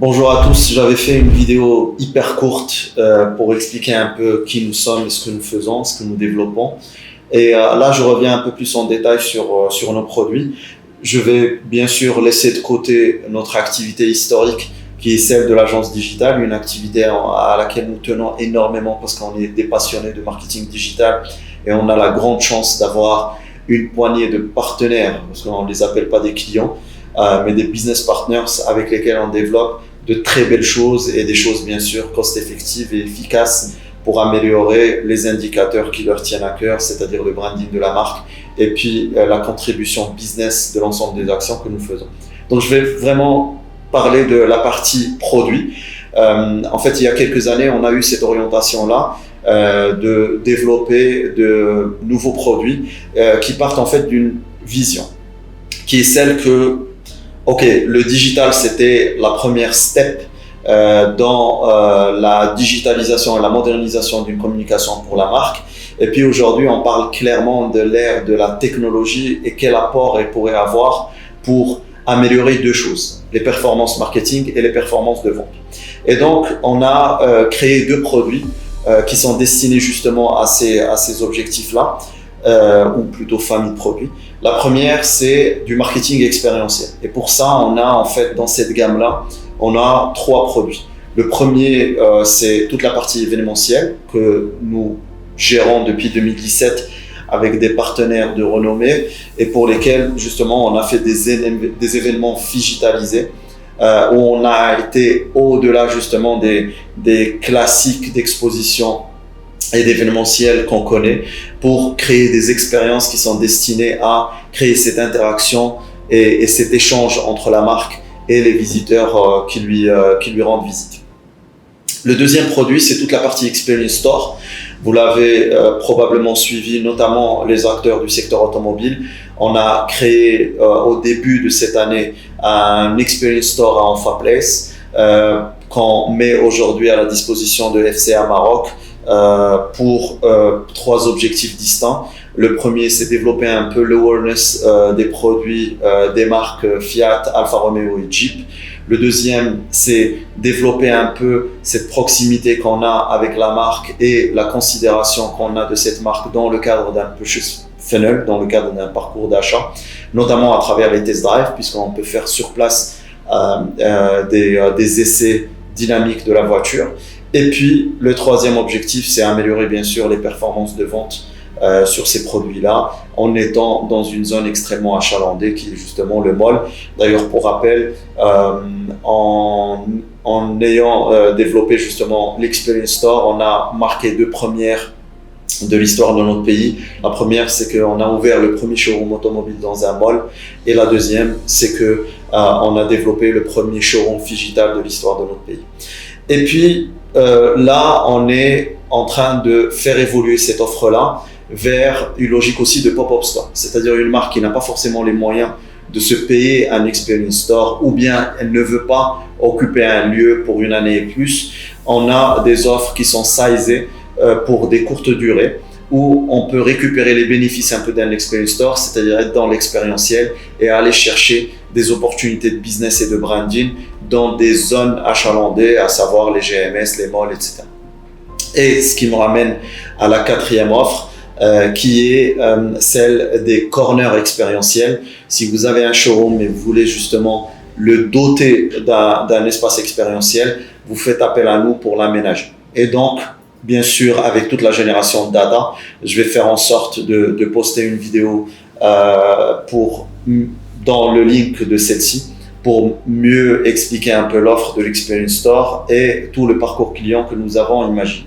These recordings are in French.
Bonjour à tous, j'avais fait une vidéo hyper courte pour expliquer un peu qui nous sommes et ce que nous faisons, ce que nous développons. Et là, je reviens un peu plus en détail sur nos produits. Je vais bien sûr laisser de côté notre activité historique qui est celle de l'agence digitale, une activité à laquelle nous tenons énormément parce qu'on est des passionnés de marketing digital et on a la grande chance d'avoir une poignée de partenaires, parce qu'on ne les appelle pas des clients, mais des business partners avec lesquels on développe de très belles choses et des choses bien sûr cost-effectives et efficaces pour améliorer les indicateurs qui leur tiennent à cœur, c'est-à-dire le branding de la marque et puis la contribution business de l'ensemble des actions que nous faisons. Donc je vais vraiment parler de la partie produit. En fait, il y a quelques années, on a eu cette orientation-là de développer de nouveaux produits qui partent en fait d'une vision, qui est celle que le digital, c'était la première step dans la digitalisation et la modernisation d'une communication pour la marque. Et puis aujourd'hui, on parle clairement de l'ère de la technologie et quel apport elle pourrait avoir pour améliorer deux choses, les performances marketing et les performances de vente. Et donc, on a créé deux produits qui sont destinés justement à ces objectifs-là, ou plutôt famille de produits. La première, c'est du marketing expérientiel. Et pour ça, on a en fait dans cette gamme-là, on a trois produits. Le premier, c'est toute la partie événementielle que nous gérons depuis 2017 avec des partenaires de renommée et pour lesquels justement on a fait des événements digitalisés où on a été au-delà justement des classiques d'exposition et d'événementiel qu'on connaît pour créer des expériences qui sont destinées à créer cette interaction et cet échange entre la marque et les visiteurs qui lui rendent visite. Le deuxième produit, c'est toute la partie Experience Store. Vous l'avez probablement suivi, notamment les acteurs du secteur automobile. On a créé au début de cette année un Experience Store à Enfa Place qu'on met aujourd'hui à la disposition de FCA Maroc pour trois objectifs distincts. Le premier, c'est développer un peu l'awareness des produits des marques Fiat, Alfa Romeo et Jeep. Le deuxième, c'est développer un peu cette proximité qu'on a avec la marque et la considération qu'on a de cette marque dans le cadre d'un purchase funnel, dans le cadre d'un parcours d'achat, notamment à travers les test drives, puisqu'on peut faire sur place des essais dynamiques de la voiture. Et puis, le troisième objectif, c'est améliorer bien sûr les performances de vente sur ces produits-là, en étant dans une zone extrêmement achalandée qui est justement le mall. D'ailleurs, pour rappel, en ayant développé justement l'Experience Store, on a marqué deux premières de l'histoire de notre pays. La première, c'est qu'on a ouvert le premier showroom automobile dans un mall, et la deuxième, c'est que on a développé le premier showroom digital de l'histoire de notre pays. Et puis là, on est en train de faire évoluer cette offre-là vers une logique aussi de pop-up store, c'est-à-dire une marque qui n'a pas forcément les moyens de se payer un Experience Store ou bien elle ne veut pas occuper un lieu pour une année et plus. On a des offres qui sont sizées pour des courtes durées où on peut récupérer les bénéfices un peu d'un Experience Store, c'est-à-dire être dans l'expérientiel et aller chercher des opportunités de business et de branding dans des zones achalandées, à savoir les GMS, les malls, etc. Et ce qui me ramène à la quatrième offre, qui est celle des corners expérientiels. Si vous avez un showroom et vous voulez justement le doter d'un espace expérientiel, vous faites appel à nous pour l'aménager. Et donc, bien sûr, avec toute la génération de data, je vais faire en sorte de poster une vidéo dans le link de celle-ci pour mieux expliquer un peu l'offre de l'Experience Store et tout le parcours client que nous avons imaginé.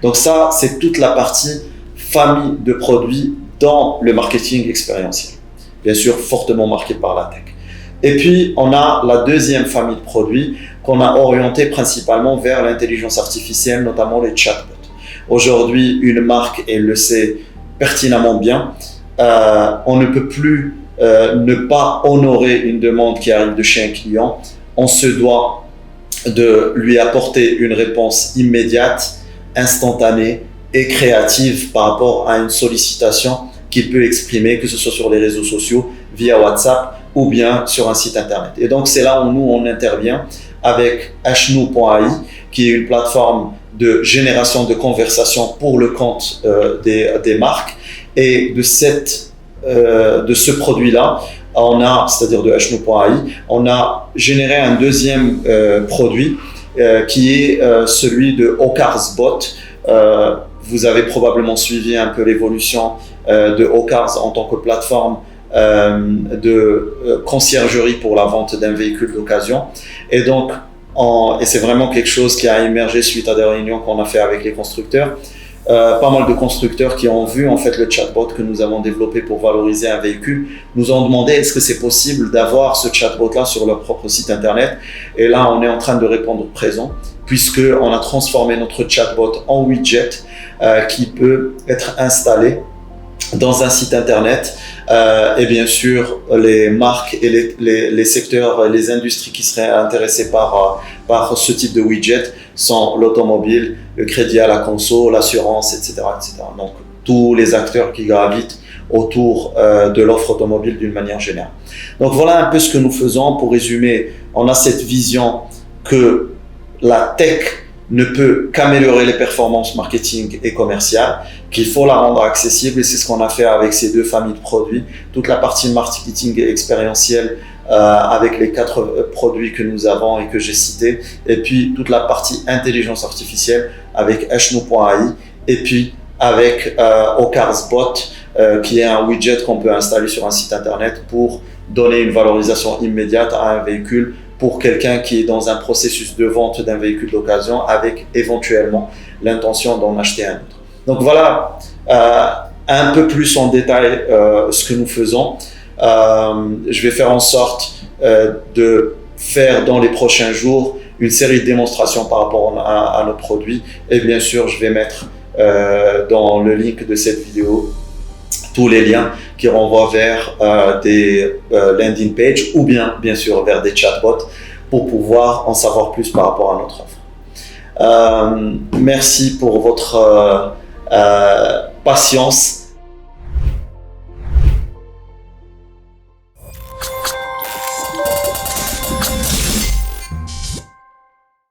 Donc ça, c'est toute la partie famille de produits dans le marketing expérientiel. Bien sûr, fortement marqué par la tech. Et puis, on a la deuxième famille de produits qu'on a orientée principalement vers l'intelligence artificielle, notamment les chatbots. Aujourd'hui, une marque, elle le sait pertinemment bien, on ne peut plus ne pas honorer une demande qui arrive de chez un client. On se doit de lui apporter une réponse immédiate, instantanée et créative par rapport à une sollicitation qu'il peut exprimer, que ce soit sur les réseaux sociaux, via WhatsApp ou bien sur un site internet. Et donc c'est là où nous on intervient avec hnou.ai, qui est une plateforme de génération de conversations pour le compte des marques. Et de ce produit-là, c'est-à-dire de hnou.ai, on a généré un deuxième produit qui est celui de OCarsBot. Vous avez probablement suivi un peu l'évolution de OCars en tant que plateforme de conciergerie pour la vente d'un véhicule d'occasion. Et donc, et c'est vraiment quelque chose qui a émergé suite à des réunions qu'on a fait avec les constructeurs. Pas mal de constructeurs qui ont vu en fait le chatbot que nous avons développé pour valoriser un véhicule nous ont demandé est-ce que c'est possible d'avoir ce chatbot là sur leur propre site internet, et là on est en train de répondre présent puisque on a transformé notre chatbot en widget qui peut être installé dans un site internet et bien sûr les marques et les secteurs, les industries qui seraient intéressées par ce type de widget sont l'automobile, le crédit à la conso, l'assurance, etc., etc. Donc tous les acteurs qui gravitent autour de l'offre automobile d'une manière générale. Donc voilà un peu ce que nous faisons. Pour résumer, on a cette vision que la tech ne peut qu'améliorer les performances marketing et commerciales, qu'il faut la rendre accessible, et c'est ce qu'on a fait avec ces deux familles de produits. Toute la partie marketing expérientielle avec les 4 produits que nous avons et que j'ai cités, et puis toute la partie intelligence artificielle avec hnou.ai, et puis avec OCarsBot qui est un widget qu'on peut installer sur un site internet pour donner une valorisation immédiate à un véhicule pour quelqu'un qui est dans un processus de vente d'un véhicule d'occasion avec éventuellement l'intention d'en acheter un autre. Donc voilà un peu plus en détail ce que nous faisons. Je vais faire en sorte de faire dans les prochains jours une série de démonstrations par rapport à nos produits, et bien sûr je vais mettre dans le link de cette vidéo tous les liens qui renvoient vers des landing pages ou bien sûr vers des chatbots pour pouvoir en savoir plus par rapport à notre offre. Merci pour votre patience